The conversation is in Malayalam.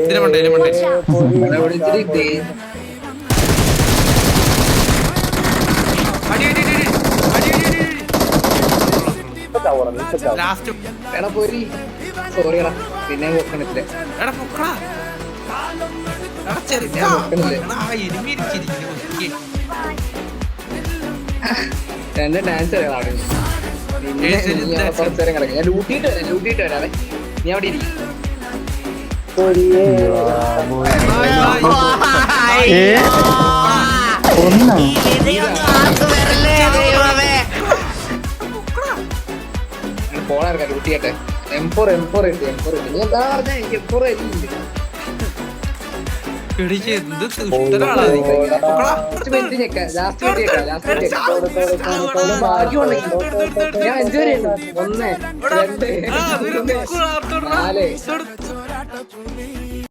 ഇതിനെ മണ്ടേ ലാസ്റ്റ് എടാ പോരി സോറിയടാ പിന്നെ പൊക്കണില്ല എടാ പൊക്കടാ എന്റെ ഡാൻസ് കുറച്ചേരം കിടക്കും ഞാൻ ലൂട്ടിയിട്ട് വരാവേ നീ അവിടെ ഇരിക്കും പോളാർക്കാം ലൂട്ടിയട്ടെ M4 കിട്ടി നീ എന്താ പറഞ്ഞ എനിക്ക് M4 ഞാൻ 5 വരെ 1 2 3 4